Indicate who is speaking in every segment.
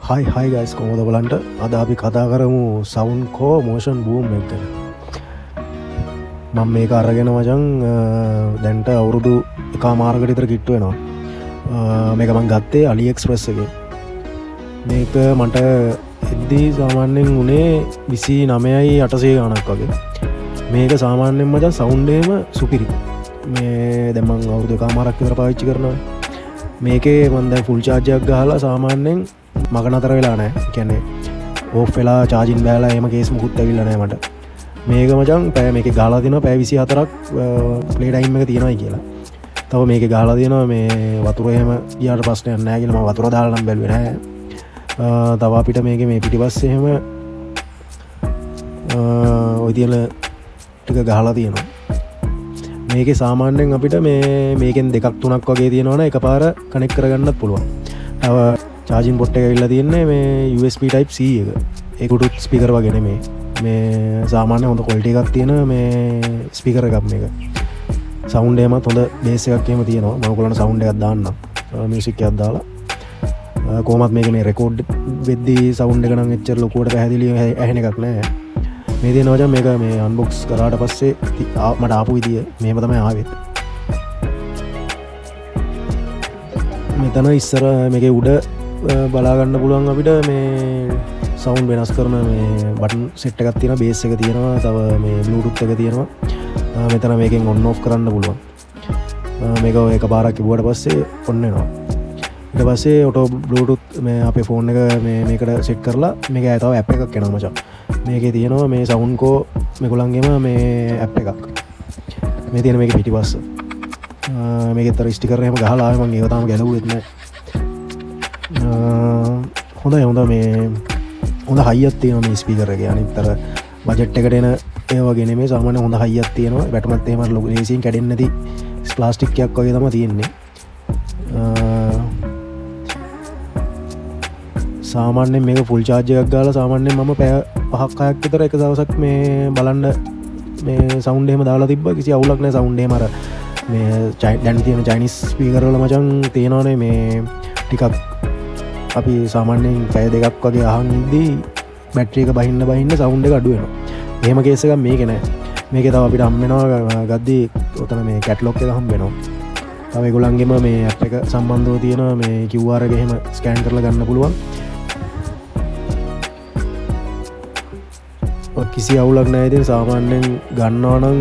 Speaker 1: හයි guys කොහොමද බලන්ට අද අපි කතා කරමු සවුන්ඩ් කෝ මෝෂන් බූම් එක ගැන. මම මේක අරගෙන මචං දැන්ට අවුරුදු එකමාරකට විතර කිට්ටු වෙනවා. මේක මං ගත්තේ AliExpress එකෙන්. මේක මට එද්දී සාමාන්‍යයෙන් උනේ 29.800 ගණක් වගේ. මේක සාමාන්‍යයෙන් මචං සවුන්ඩ් එකම සුපිරි. මේ දැන් මං අවුරුදු එකමාරක් විතර පාවිච්චි කරනවා. මේකේ මම දැන් ෆුල් චාර්ජ් එකක් ගහලා සාමාන්‍යයෙන් මග නතර වෙලා නෑ. කියන්නේ ඕෆ් වෙලා චාර්ජින් බෑලා එහෙම කේස් මුකුත් ඇවිල්ලා නෑ මට. මේක මචං පැය මේකේ ගහලා දිනවා පැය 24ක් ප්ලේ ටයිම් එක තියෙනවායි කියලා. තව මේකේ ගහලා දිනවා මේ වතුර එහෙම ගියාට ප්‍රශ්නයක් නෑ කියලා මම වතුර දාලා නම් බැලුවේ නෑ. තව අපිට මේකේ මේ පිටිපස්සේ එහෙම ඔය තියෙන ටික ගහලා තියෙනවා. මේකේ සාමාන්‍යයෙන් අපිට මේකෙන් දෙකක් තුනක් වගේ තියෙනවනේ එකපාර කනෙක්ට් කරගන්නත් පුළුවන්. තව චාර්ජින් පොට් එක ඇවිල්ලා තියෙන්නේ මේ USB type C එක. ඒක උඩුත් ස්පීකර් වගේ නෙමෙයි. මේ සාමාන්‍ය හොඳ ක්වොලිටි එකක් තියෙන මේ ස්පීකර් එකක් මේක. සවුන්ඩ් එකමත් හොඳ බේස් එකක් එහෙම තියෙනවා. මම ඔයගොල්ලන්ට සවුන්ඩ් එකක් දාන්නම්. මියුසික් එකක් දාලා. කොහොමත් මේක මේ රෙකෝඩ් වෙද්දී සවුන්ඩ් එක නම් එච්චර ලොකුවට පැහැදිලි ඇහෙන එකක් නෑ. මේ තියෙනවා මචං මේක මේ අන්බොක්ස් කරාට පස්සේ මට ආපු විදිය මේව තමයි ආවේ. මෙතන ඉස්සර මේකේ උඩ බලාගන්න පුළුවන් අපිට මේ සවුන්ඩ් වෙනස් කරන මේ බටන් සෙට් එකක් තියෙනවා, බේස් එක තියෙනවා, තව මේ බ්ලූටූත් එක තියෙනවා. මෙතන මේකෙන් ඔන් ඔෆ් කරන්න පුළුවන්. මේක එකපාරක් කිව්වට පස්සේ ඔන් වෙනවා. ඊට පස්සේ ඔටෝ බ්ලූටූත් මේ අපේ ෆෝන් එක මේකට සෙට් කරලා මේක තව ඇප් එකක් එනවා මචං. මේකේ තියෙනවා මේ සවුන්ඩ් කෝ මේගොල්ලන්ගේම මේ ඇප් එකක්. මේ තියෙන මේකේ පිටිපස්ස. මේකෙතර ස්ටිකර් එහෙම ගහලා ආවේ මම ඒක තාම ගැලුවෙත් නෑ. හොඳ මේ හොඳ හයියක් තියෙනවා මේ ස්පීකර් එකේ. අනිත්තර බජට් එකට එන ඒ වගේ නෙමෙයි සාමාන්‍ය හොඳ හයියක් තියෙනවා. බැටමත් එහෙම ලොකු ලේසියෙන් කැඩෙන්නේ නැති ප්ලාස්ටික් එකක් වගේ තමයි තියෙන්නේ. සාමාන්‍යයෙන් මේක ෆුල් චාර්ජ් එකක් ගාලා සාමාන්‍යයෙන් මම පැය 5ක් 6ක් විතර එක දවසක් මේ බලන්න මේ සවුන්ඩ් එහෙම දාලා තිබ්බා. කිසි අවුලක් නැහැ සවුන්ඩ් එහෙම. අර මේ දැන් තියෙන චයිනීස් ස්පීකර් වල මචං තියෙනවනේ මේ ටිකක් අපි සාමාන්‍යයෙන් පැය දෙකක් වගේ අහන් ඉද්දී බැටරි එක බහින්න සවුන්ඩ් එක අඩු වෙනවා. එහෙම කේස් එකක් මේකේ නැහැ. මේකේ තව අපිට හම් වෙනවා ගද්දී උතන මේ කැටලොග් එක හම් වෙනවා. තව ඒගොල්ලන්ගෙම මේ ඇප් එක සම්බන්ධව තියෙන මේ QR එක එහෙම ස්කෑන් කරලා ගන්න පුළුවන්. කිසි අවුලක් නැහැ. ඉතින් සාමාන්‍යයෙන් ගන්නවා නම්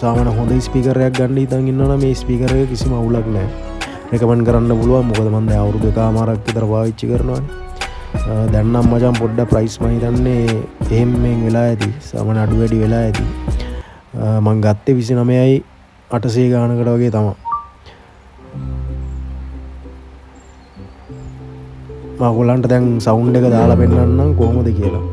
Speaker 1: සාමාන්‍ය හොඳ ස්පීකර් එකක් ගන්න හිතන් ඉන්නවා නම් මේ ස්පීකර් එක කිසිම අවුලක් නැහැ. රෙකමන්ඩ් කරන්න පුළුවන්. මොකද මම දැන් අවුරුදු එකමාරක් විතර පාවිච්චි කරනවානේ. දැන් නම් මචං පොඩ්ඩක් ප්‍රයිස් මම හිතන්නේ එහෙම වෙලා ඇති. සාමාන්‍ය අඩු වැඩි වෙලා ඇති. මම ගත්තේ 29.800 ගානකට වගේ තමයි. මම ඔයගොල්ලන්ට දැන් සවුන්ඩ් එක දාලා පෙන්නන්නම් කොහොමද කියලා.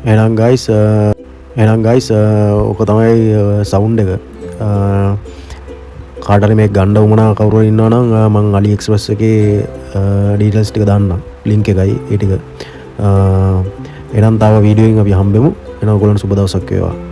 Speaker 1: එහෙනම් ගයිස් ඕක තමයි සවුන්ඩ් එක. කාටරි මේ ගණ්ඩ උමනා කවුරුව ඉන්නවනම් මං අලි එක්ස්ප්‍රස් එකේ ඩීටේල්ස් ටික දාන්නම්. ලින්ක් එකයි ඒ ටික. එහෙනම් තව වීඩියෝ එකකින් අපි හම්බෙමු. එහෙනම් ඔයගොල්ලන්ට සුබ දවසක් වේවා.